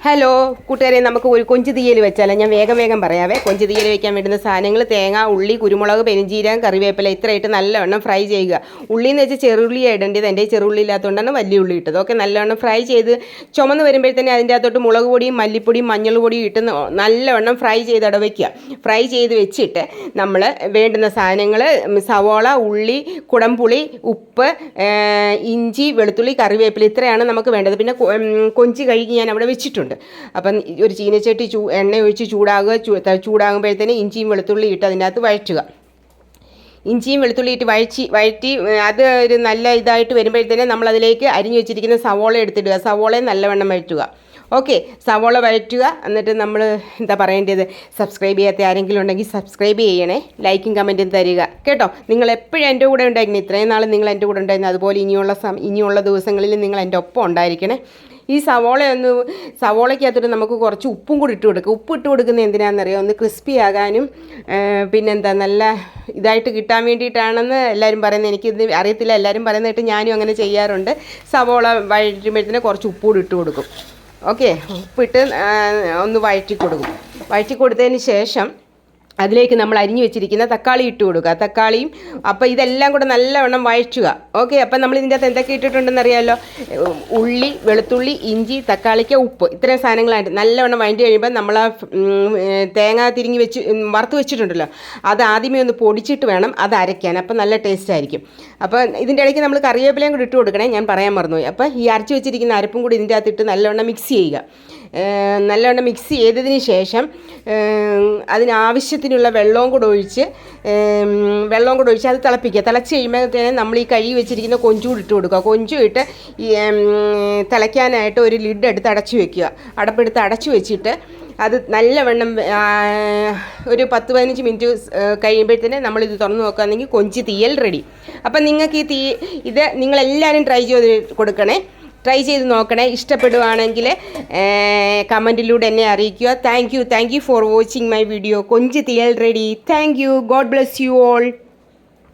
Hello കൂട്ടുകാരെ, നമുക്ക് ഒരു കൊഞ്ച് തീയൽ വെച്ചാലോ. ഞാൻ വേഗം പറയാവേ. കൊഞ്ച് തീയൽ വെക്കാൻ വേണ്ടുന്ന സാധനങ്ങൾ: തേങ്ങ, ഉള്ളി, കുരുമുളക്, പെരിഞ്ചീരകം, കറിവേപ്പില. ഇത്രയായിട്ട് നല്ലവണ്ണം ഫ്രൈ ചെയ്യുക. ഉള്ളി എന്ന് വെച്ചാൽ ചെറുള്ളി ഇടേണ്ടത്. എൻ്റെ ചെറുള്ളി ഇല്ലാത്തതുകൊണ്ടാണ് വലിയ ഉള്ളി ഇട്ടത്. ഓക്കെ, നല്ലവണ്ണം ഫ്രൈ ചെയ്ത് ചുമന്ന് വരുമ്പോഴത്തേനെ അതിൻ്റെ അകത്തോട്ട് മുളക് പൊടിയും മല്ലിപ്പൊടിയും മഞ്ഞൾ പൊടിയും ഇട്ട് നല്ലവണ്ണം ഫ്രൈ ചെയ്ത് വയ്ക്കുക. ഫ്രൈ ചെയ്ത് വെച്ചിട്ട് നമ്മൾ വേണ്ടുന്ന സാധനങ്ങൾ: സവോള, ഉള്ളി, കുടംപുളി, ഉപ്പ്, ഇഞ്ചി, വെളുത്തുള്ളി, കറിവേപ്പില. ഇത്രയാണ് നമുക്ക് വേണ്ടത്. പിന്നെ കൊഞ്ച് കഴുകി ഞാൻ അവിടെ വെച്ചിട്ടുണ്ട്. അപ്പം ഒരു ചീനച്ചട്ടി എണ്ണ ഒഴിച്ച് ചൂടാകുമ്പോഴത്തേന് ഇഞ്ചിയും വെളുത്തുള്ളി ഇട്ട് അതിൻ്റെ അകത്ത് വഴറ്റുക. ഇഞ്ചിയും വെളുത്തുള്ളി ഇട്ട് വഴറ്റി അത് ഒരു നല്ല ഇതായിട്ട് വരുമ്പോഴത്തേനെ നമ്മളതിലേക്ക് അരിഞ്ഞു വെച്ചിരിക്കുന്ന സവോള എടുത്തിടുക. സവോളയും നല്ലവണ്ണം വഴറ്റുക. ഓക്കെ, സവോള വഴറ്റുക. എന്നിട്ട് നമ്മൾ എന്താ പറയേണ്ടത്, സബ്സ്ക്രൈബ് ചെയ്യാത്ത ആരെങ്കിലും ഉണ്ടെങ്കിൽ സബ്സ്ക്രൈബ് ചെയ്യണേ, ലൈക്കും കമൻറ്റും തരിക കേട്ടോ. നിങ്ങൾ എപ്പോഴും എൻ്റെ കൂടെ ഉണ്ടായിരിക്കണം. ഇത്രയും നാൾ നിങ്ങൾ എൻ്റെ കൂടെ ഉണ്ടായിരുന്നു. അതുപോലെ ഇനിയുള്ള ദിവസങ്ങളിൽ നിങ്ങൾ എൻ്റെ ഒപ്പം ഉണ്ടായിരിക്കണേ. ഈ സവോളയ്ക്കകത്തോട്ട് നമുക്ക് കുറച്ച് ഉപ്പും കൂടി ഇട്ട് കൊടുക്കുക. ഉപ്പ് ഇട്ട് കൊടുക്കുന്നത് എന്തിനാണെന്നറിയാം? ഒന്ന് ക്രിസ്പി ആകാനും പിന്നെന്താ നല്ല ഇതായിട്ട് കിട്ടാൻ വേണ്ടിയിട്ടാണെന്ന് എല്ലാവരും പറയുന്നത്. എനിക്കിത് അറിയത്തില്ല, എല്ലാവരും പറയുന്നതായിട്ട് ഞാനും അങ്ങനെ ചെയ്യാറുണ്ട്. സവോള വഴറ്റുമ്പോഴത്തേന് കുറച്ച് ഉപ്പ് കൂടി ഇട്ട് കൊടുക്കും. ഓക്കെ, ഉപ്പിട്ട് ഒന്ന് വഴറ്റി കൊടുത്തതിന് ശേഷം അതിലേക്ക് നമ്മൾ അരിഞ്ഞു വെച്ചിരിക്കുന്ന തക്കാളി ഇട്ട് കൊടുക്കുക. തക്കാളിയും അപ്പോൾ ഇതെല്ലാം കൂടെ നല്ലവണ്ണം വഴറ്റുക. ഓക്കെ, അപ്പം നമ്മൾ ഇതിൻ്റെ അകത്ത് എന്തൊക്കെ ഇട്ടിട്ടുണ്ടെന്ന് അറിയാമല്ലോ. ഉള്ളി, വെളുത്തുള്ളി, ഇഞ്ചി, തക്കാളിക്ക് ഉപ്പ്, ഇത്രയും സാധനങ്ങളായിട്ട് നല്ലവണ്ണം വഴറ്റി കഴിയുമ്പോൾ നമ്മൾ ആ തേങ്ങ തിരിങ്ങി വറുത്ത് വെച്ചിട്ടുണ്ടല്ലോ, അത് ആദ്യമേ ഒന്ന് പൊടിച്ചിട്ട് വേണം അത് അരയ്ക്കാൻ. അപ്പം നല്ല ടേസ്റ്റ് ആയിരിക്കും. അപ്പോൾ ഇതിൻ്റെ ഇടയ്ക്ക് നമ്മൾ കറിവേപ്പിലയും കൂടി ഇട്ട് കൊടുക്കണേ, ഞാൻ പറയാൻ മറന്നുപോയി. അപ്പോൾ ഈ അരച്ച് വെച്ചിരിക്കുന്ന അരപ്പും കൂടി ഇതിൻ്റെ അകത്തിട്ട് നല്ലവണ്ണം മിക്സ് ചെയ്യുക. നല്ലവണ്ണം മിക്സ് ചെയ്തതിന് ശേഷം അതിനാവശ്യത്തിനുള്ള വെള്ളവും കൂടെ ഒഴിച്ച് അത് തിളപ്പിക്കുക. തിളച്ച് കഴിയുമ്പോഴത്തേനും നമ്മൾ ഈ കഴുകി വെച്ചിരിക്കുന്ന കൊഞ്ചും ഇട്ട് കൊടുക്കുക. കൊഞ്ചും ഇട്ട് തിളയ്ക്കാനായിട്ട് ഒരു ലിഡ് എടുത്ത് അടച്ചു വെക്കുക. അടപ്പെടുത്ത് അടച്ചു വെച്ചിട്ട് അത് നല്ലവണ്ണം ഒരു 10-15 മിനിറ്റ് കഴിയുമ്പോഴത്തേന് നമ്മളിത് തുറന്ന് നോക്കുകയാണെങ്കിൽ കൊഞ്ച് തീയൽ റെഡി. അപ്പം നിങ്ങൾക്ക് ഇത് നിങ്ങളെല്ലാവരും ട്രൈ ചെയ്ത് നോക്കണേ. ഇഷ്ടപ്പെടുവാണെങ്കിൽ കമൻറ്റിലൂടെ എന്നെ അറിയിക്കുക. Thank you for watching my video. കൊഞ്ച് തീയൽ ready. Thank you. God bless you all.